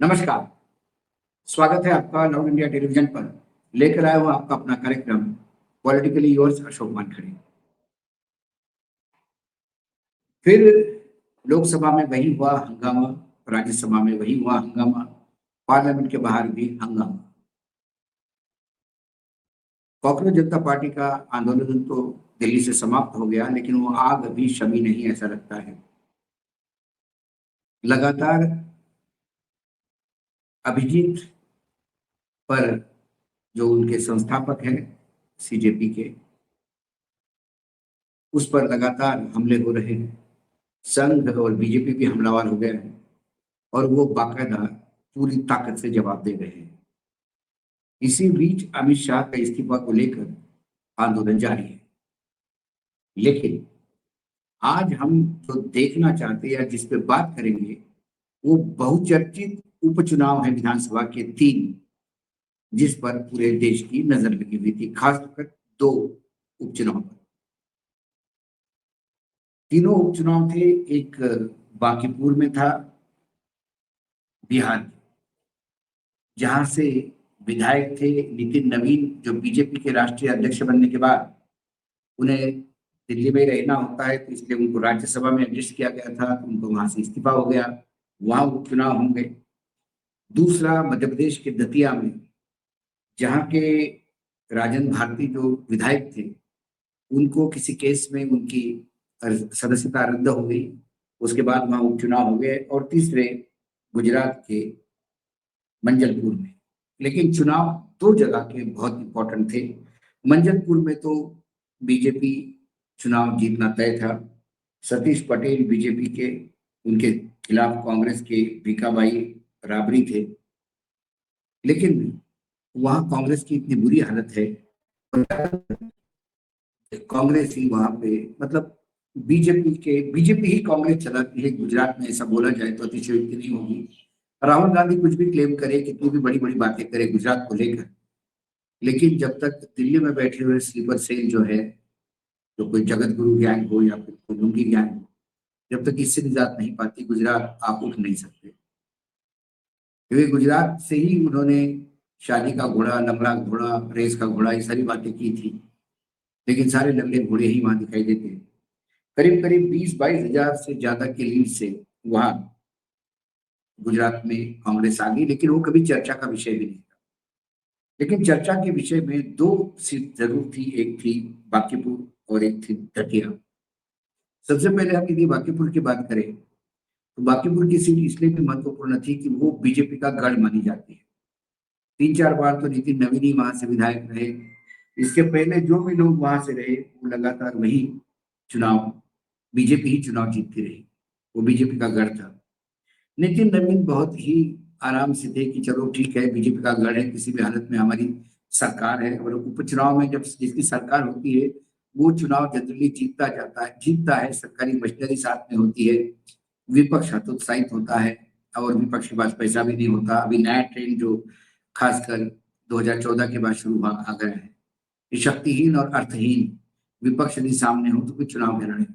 नमस्कार, स्वागत है आपका नव इंडिया टेलीविज़न पर। लेकर आया हूँ आपका अपना कार्यक्रम पॉलिटिकली योर्स अशोक वानखेड़े। फिर लोकसभा में वही हुआ हंगामा, राज्यसभा में वही हुआ हंगामा, पार्लियामेंट के बाहर भी हंगामा। कॉकरोच जनता पार्टी का आंदोलन तो दिल्ली से समाप्त हो गया, लेकिन वो आग अभी शमी नहीं, ऐसा लगता है। लगातार अभिजीत पर, जो उनके संस्थापक हैं सीजेपी के, उस पर लगातार हमले हो रहे हैं। संघ और बीजेपी भी हमलावर हो गए हैं और वो बाकायदा पूरी ताकत से जवाब दे रहे हैं। इसी बीच अमित शाह का इस्तीफा को लेकर आंदोलन जारी है। लेकिन आज हम जो देखना चाहते हैं या जिस पे बात करेंगे, वो बहुचर्चित उपचुनाव है विधानसभा के 3, जिस पर पूरे देश की नजर लगी हुई थी, खासकर 2 उपचुनाव पर। तीनों उपचुनाव थे, एक बांकीपुर में था बिहार में, जहां से विधायक थे नितिन नवीन, जो बीजेपी के राष्ट्रीय अध्यक्ष बनने के बाद उन्हें दिल्ली में रहना होता है, तो इसलिए उनको राज्यसभा में एडजस्ट किया गया था, तो उनको वहां से इस्तीफा हो गया। वहां उपचुनाव होंगे। दूसरा मध्य प्रदेश के दतिया में, जहाँ के राजन भारती जो विधायक थे, उनको किसी केस में उनकी सदस्यता रद्द हो गई। उसके बाद वहां उपचुनाव हो गए। और तीसरे गुजरात के मंजलपुर में। लेकिन चुनाव 2 जगह के बहुत इंपॉर्टेंट थे। मंजलपुर में तो बीजेपी चुनाव जीतना तय था। सतीश पटेल बीजेपी के, उनके खिलाफ कांग्रेस के भीखाबाई राबड़ी थे। लेकिन वहां कांग्रेस की इतनी बुरी हालत है, कांग्रेस ही वहां पे, मतलब बीजेपी ही कांग्रेस चलाती है गुजरात में, ऐसा बोला जाए तो अतिशयोक्ति नहीं होगी। राहुल गांधी कुछ भी क्लेम करे, कितनी भी बड़ी बड़ी बातें करे गुजरात को लेकर, लेकिन जब तक दिल्ली में बैठे हुए स्लीपर सेल जो है, तो कोई जगत गुरु गैंग हो या फिर कोई लुंगी गैंग हो, जब तक इससे निजात नहीं पाती, गुजरात आप उठ नहीं सकते। क्योंकि गुजरात से ही उन्होंने शादी का घोड़ा, लंगड़ा घोड़ा, रेस का घोड़ा, ये सारी बातें की थी। लेकिन सारे लंगड़े घोड़े ही वहां दिखाई देते हैं। करीब करीब 20-22 हजार से ज्यादा की लीड से वहां गुजरात में कांग्रेस आ गई, लेकिन वो कभी चर्चा का विषय भी नहीं था। लेकिन चर्चा के विषय में 2 सीट जरूर थी, एक थी बांकीपुर और एक थी दतिया। सबसे पहले हम यदि बांकीपुर की बात करें, तो बांकीपुर की सीट इसलिए भी महत्वपूर्ण थी कि वो बीजेपी का गढ़ मानी जाती है। 3-4 बार तो नितिन नवीन ही वहां से विधायक रहे। इसके पहले जो भी लोग वहां से रहे, वो लगातार वही चुनाव, बीजेपी ही चुनाव जीतती रही। वो बीजेपी का गढ़ था। नितिन नवीन बहुत ही आराम से थे कि चलो ठीक है, बीजेपी का गढ़ है, किसी भी हालत में हमारी सरकार है। और उपचुनाव में जब जिसकी सरकार होती है, वो चुनाव जनरली जीतता है, सरकारी मशीनरी साथ में होती है, विपक्ष हतोत्साहित होता है, और विपक्ष के पास पैसा भी नहीं होता। अभी नया ट्रेंड जो खासकर 2014 के बाद शुरू हुआ आ गया है कि शक्तिहीन और अर्थहीन विपक्ष यदि सामने हो तो कोई चुनाव में लड़े।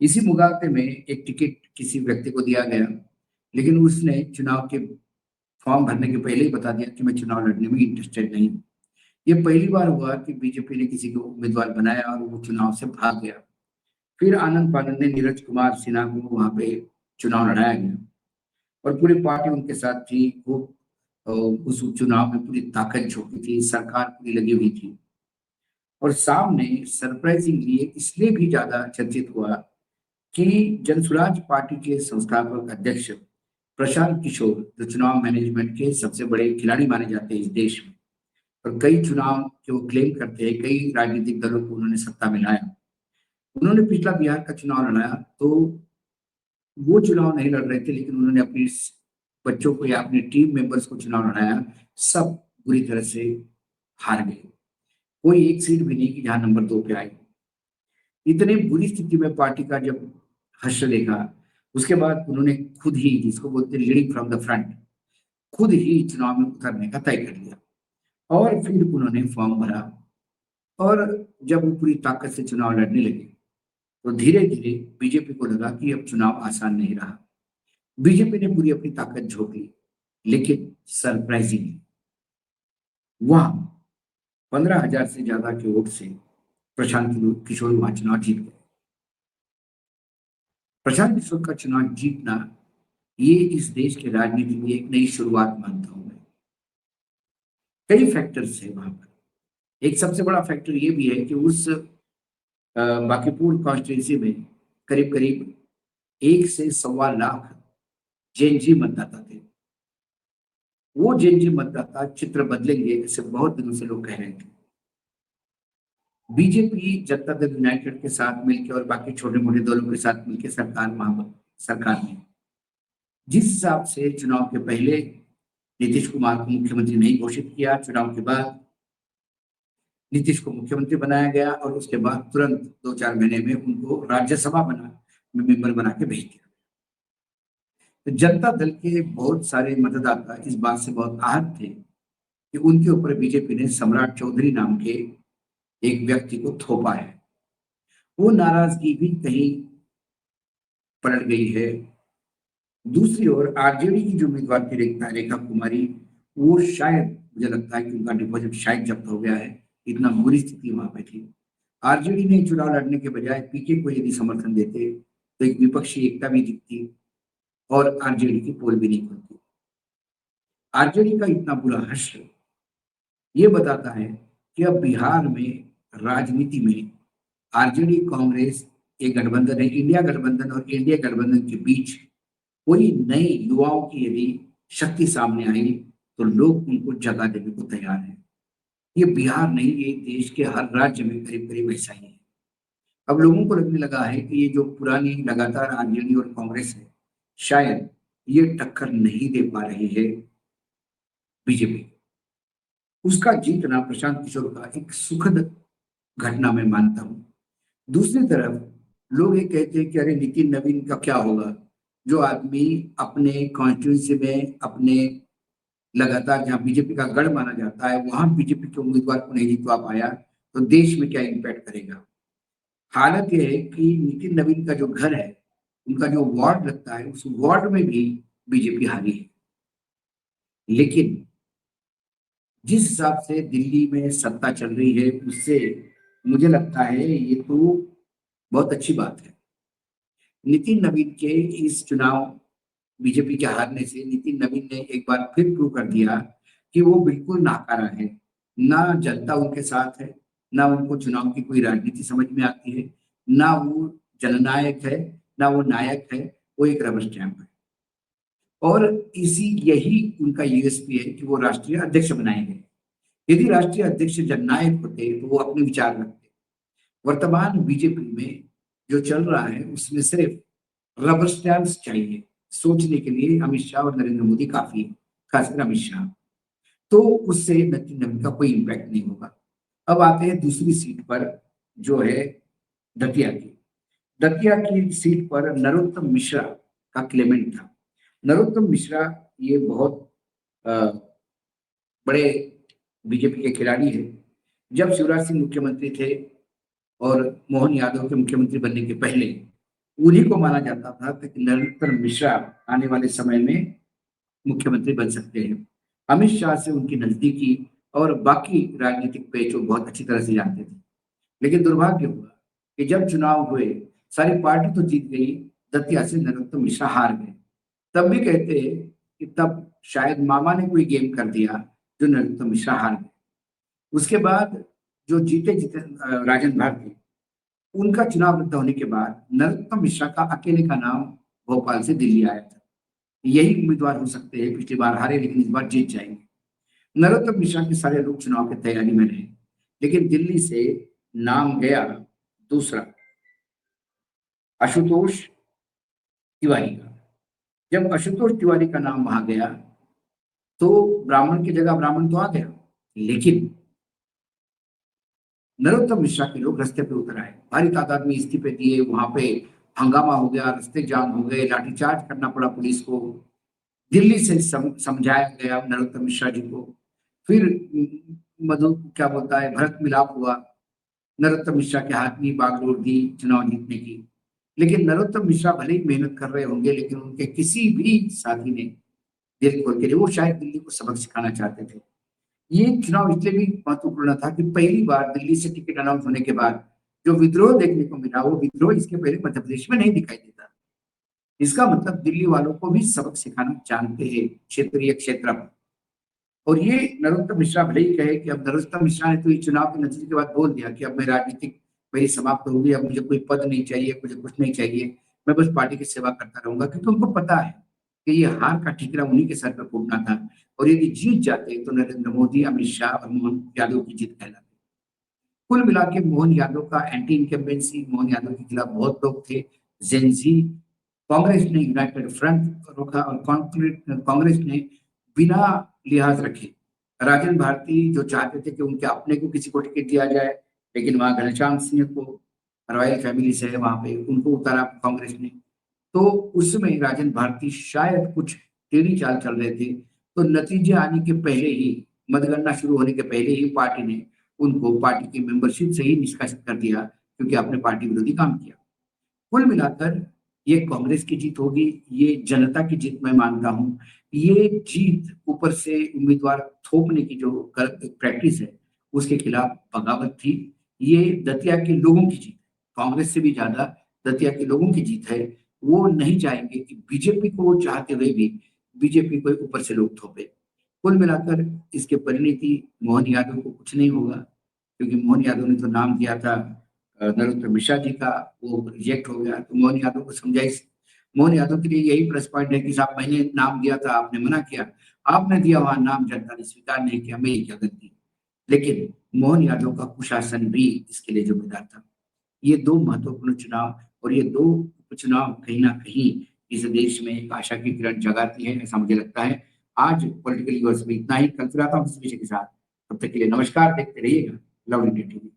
इसी मुकाबले में एक टिकट किसी व्यक्ति को दिया गया, लेकिन उसने चुनाव के फॉर्म भरने के पहले ही बता दिया कि मैं चुनाव लड़ने में इंटरेस्टेड नहीं हूं। ये पहली बार हुआ कि बीजेपी ने किसी को उम्मीदवार बनाया और वो चुनाव से भाग गया। फिर आनंद पानन ने नीरज कुमार सिन्हा को वहां पे चुनाव लड़ाया गया और पूरी पार्टी उनके साथ थी। वो उस उपचुनाव में पूरी ताकत झोंकी थी, सरकार पूरी लगी हुई थी। और सामने सरप्राइजिंगली इसलिए भी ज्यादा चर्चित हुआ कि जनसुराज पार्टी के संस्थापक अध्यक्ष प्रशांत किशोर, जो चुनाव मैनेजमेंट के सबसे बड़े खिलाड़ी माने जाते हैं इस देश में, और कई चुनाव जो वो क्लेम करते हैं, कई राजनीतिक दलों को उन्होंने सत्ता में लाया। उन्होंने पिछला बिहार का चुनाव लड़ाया, तो वो चुनाव नहीं लड़ रहे थे, लेकिन उन्होंने अपने बच्चों को या अपने टीम मेंबर्स को चुनाव लड़ाया। सब बुरी तरह से हार गए। कोई एक सीट भी नहीं कि जहां नंबर 2 पे आई। इतनी बुरी स्थिति में पार्टी का जब हश्र देखा, उसके बाद उन्होंने खुद ही, जिसको बोलते हैं लीडिंग फ्रॉम द फ्रंट, खुद ही चुनाव में उतरने का तय कर लिया। और फिर उन्होंने फॉर्म भरा। और जब वो पूरी ताकत से चुनाव लड़ने लगे, तो धीरे धीरे बीजेपी को लगा कि अब चुनाव आसान नहीं रहा। बीजेपी ने पूरी अपनी ताकत झोंक ली। लेकिन सरप्राइजिंगली वहां 15,000 से ज्यादा के वोट से प्रशांत किशोर वहां चुनाव जीत गए। प्रशांत किशोर का चुनाव जीतना ये इस देश के राजनीति में एक नई शुरुआत मानता हूं मैं। कई फैक्टर्स है वहां पर। एक सबसे बड़ा फैक्टर ये भी है कि उस बांकीपुर कॉन्स्टिट्यूंसी में करीब करीब 1 से 1.25 लाख जेएनजी मतदाता थे। वो जेएनजी मतदाता चित्र बदलेंगे ऐसे बहुत दिनों से लोग कह रहे थे। बीजेपी जनता दल यूनाइटेड के साथ मिलकर और बाकी छोटे मोटे दलों के साथ मिलकर सरकार में जिस हिसाब से चुनाव के पहले नीतीश कुमार को मुख्यमंत्री नहीं घोषित किया, चुनाव के बाद नीतीश को मुख्यमंत्री बनाया गया और उसके बाद तुरंत 2-4 महीने में उनको राज्यसभा मेंबर बना के भेज दिया। तो जनता दल के बहुत सारे मतदाता इस बात से बहुत आहत थे कि उनके ऊपर बीजेपी ने सम्राट चौधरी नाम के एक व्यक्ति को थोपा है। वो नाराजगी भी कहीं पलट गई है। दूसरी ओर आरजेडी की जो उम्मीदवार थी रेखा कुमारी, वो शायद मुझे लगता है कि उनका डिपॉजिट शायद जब्त हो गया है, इतना बुरी स्थिति वहां पे थी। आरजेडी ने चुनाव लड़ने के बजाय पीके को यदि समर्थन देते तो एक विपक्षी एकता भी दिखती और आरजेडी की पोल भी नहीं खुलती। आरजेडी का इतना बुरा हश्र ये बताता है कि अब बिहार में राजनीति में आरजेडी कांग्रेस एक गठबंधन है, इंडिया गठबंधन और इंडिया गठबंधन के बीच कोई नए युवाओं की यदि शक्ति सामने आई तो लोग उनको जगह देने को तैयार है। ये बिहार नहीं, ये देश के हर राज्य में करीब करीब ऐसा ही है। अब लोगों को लगने लगा है कि ये जो पुरानी लगातार आरजेडी और कांग्रेस है, शायद ये टक्कर नहीं दे पा रही है बीजेपी। उसका जीतना प्रशांत किशोर का एक सुखद घटना मैं मानता हूं। दूसरी तरफ लोग ये कहते हैं कि अरे नितिन नवीन का क्या होगा, जो आदमी अपने कॉन्स्टिट्यूंसी में अपने लगातार जहां बीजेपी का गढ़ माना जाता है वहां बीजेपी के उम्मीदवार को नहीं जितवा पाया तो देश में क्या इम्पैक्ट करेगा। हालत यह है कि नितिन नवीन का जो घर है, उनका जो वार्ड लगता है, उस वार्ड में भी बीजेपी हारी है। लेकिन जिस हिसाब से दिल्ली में सत्ता चल रही है उससे मुझे लगता है ये तो बहुत अच्छी बात है। नितिन नवीन के इस चुनाव बीजेपी के हारने से नितिन नवीन ने एक बार फिर प्रूव कर दिया कि वो बिल्कुल नाकारा है। ना जनता उनके साथ है, ना उनको चुनाव की कोई राजनीति समझ में आती है, ना वो जननायक है, ना वो नायक है, वो एक रबर स्टैंप है। और यही उनका यूएसपी है कि वो राष्ट्रीय अध्यक्ष बनाए गए। यदि राष्ट्रीय अध्यक्ष जननायक होते तो वो अपने विचार रखते। वर्तमान बीजेपी में जो चल रहा है उसमें सिर्फ रबर स्टैम्प्स चाहिए, सोचने के लिए अमित शाह और नरेंद्र मोदी काफी है, खासकर अमित शाह। तो उससे नितिन नवीन का कोई इम्पैक्ट नहीं होगा। अब आते हैं दूसरी सीट पर जो है दतिया की सीट पर नरोत्तम मिश्रा का क्लेमेंट था। नरोत्तम मिश्रा ये बहुत बड़े बीजेपी के खिलाड़ी है। जब शिवराज सिंह मुख्यमंत्री थे और मोहन यादव के मुख्यमंत्री बनने के पहले उन्हीं को माना जाता था कि नरोत्तम मिश्रा आने वाले समय में मुख्यमंत्री बन सकते हैं। अमित शाह से उनकी नजदीकी और बाकी राजनीतिक पेचो बहुत अच्छी तरह से जानते थे। लेकिन दुर्भाग्य हुआ कि जब चुनाव हुए सारी पार्टी तो जीत गई, दतिया से नरोत्तम मिश्रा हार गए। तब भी कहते हैं कि तब शायद मामा ने कोई गेम कर दिया जो नरोत्तम मिश्रा हार गए। उसके बाद जो जीते राजन भारती, उनका चुनाव रद्द होने के बाद नरोत्तम मिश्रा का अकेले का नाम भोपाल से दिल्ली आया था। यही उम्मीदवार हो सकते हैं, पिछली बार हारे लेकिन इस बार जीत जाएंगे। नरोत्तम मिश्रा के सारे लोग चुनाव की तैयारी में रहे, लेकिन दिल्ली से नाम गया दूसरा आशुतोष तिवारी का। जब आशुतोष तिवारी का नाम वहां गया तो ब्राह्मण की जगह ब्राह्मण तो आ गया, लेकिन नरोत्तम मिश्रा के लोग रास्ते पे उतर आए, भारी तादाद में इस्तीफे दिए, वहां पे हंगामा हो गया, रास्ते जाम हो गए, लाठीचार्ज करना पड़ा पुलिस को। दिल्ली से समझाया गया नरोत्तम मिश्रा जी को। फिर मधु क्या बोलता है, भरत मिलाप हुआ, नरोत्तम मिश्रा के हाथ में बागडोर दी चुनाव जीतने की। लेकिन नरोत्तम मिश्रा भले ही मेहनत कर रहे होंगे, लेकिन उनके किसी भी साथी ने दिल खोल के, वो शायद दिल्ली को सबक सिखाना चाहते थे। ये चुनाव इसलिए भी महत्वपूर्ण था कि पहली बार दिल्ली से टिकट अनाउंस होने के बाद जो विद्रोह देखने को मिला, वो विद्रोह इसके पहले मध्य प्रदेश में नहीं दिखाई देता। इसका मतलब दिल्ली वालों को भी सबक सिखाना जानते हैं क्षेत्रीय क्षेत्र में। और ये नरोत्तम मिश्रा भले ही कहे कि अब नरोत्तम मिश्रा ने तो ये चुनाव के नतीजे के बाद बोल दिया कि अब मैं राजनीतिक मेरी समाप्त हो गई, अब मुझे कोई पद नहीं चाहिए, मुझे कुछ नहीं चाहिए, मैं बस पार्टी की सेवा करता रहूंगा, क्योंकि उनको पता है कि ये हार का ठीकरा उन्हीं के सर पर फूटना था। और यदि जीत जाते तो नरेंद्र मोदी, अमित शाह और मोहन यादव की जीत कहलाती। कुल मिला के मोहन यादव का एंटी इनकम्बेंसी, मोहन यादव के खिलाफ बहुत लोग थे, जेनजी। कांग्रेस ने यूनाइटेड फ्रंट रोका और कांग्रेस ने बिना लिहाज रखे राजन भारती जो चाहते थे कि उनके अपने को किसी को टिकट दिया जाए, लेकिन वहां घनश्याम सिंह को, रॉयल फैमिली से है वहां पे, उनको उतारा कांग्रेस ने। तो उसमें राजन भारती शायद कुछ टेढ़ी चाल चल रहे थे, तो नतीजे आने के पहले ही, मतगणना शुरू होने के पहले ही पार्टी ने उनको पार्टी की मेंबरशिप से ही निष्कासित कर दिया, क्योंकि आपने पार्टी विरोधी काम किया। कुल मिलाकर ये कांग्रेस की जीत होगी, ये जनता की जीत मैं मानता हूँ। ये जीत ऊपर से उम्मीदवार थोपने की जो प्रैक्टिस है, उसके खिलाफ बगावत थी। ये दतिया के लोगों की जीत, कांग्रेस से भी ज्यादा दतिया के लोगों की जीत है। वो नहीं चाहेंगे कि बीजेपी को, वो चाहते हुए भी बीजेपी को ऊपर से लोग थोपे। कुल मिलाकर इसके परिणति मोहन यादव को कुछ नहीं होगा, क्योंकि मोहन यादव ने तो नाम दिया था नरोत्तम मिश्रा जी का, वो रिजेक्ट हो गया। तो मोहन यादव को समझाइए, मोहन यादव के लिए यही प्लस पॉइंट है कि साहब मैंने नाम दिया था, आपने मना किया, आपने दिया वहां नाम, जनता ने स्वीकार नहीं किया, मैं क्या गलती। लेकिन मोहन यादव का कुशासन भी इसके लिए जिम्मेदार था। ये दो महत्वपूर्ण चुनाव और ये दो उपचुनाव कहीं ना कहीं इस देश में एक आशा की किरण जगाती है, ऐसा मुझे लगता है। आज पॉलिटिकल यूनिवर्स में इतना ही, कल फिर आता हूँ किसी विषय के साथ। तब तक के लिए नमस्कार, देखते रहिएगा लव इंडिया टीवी।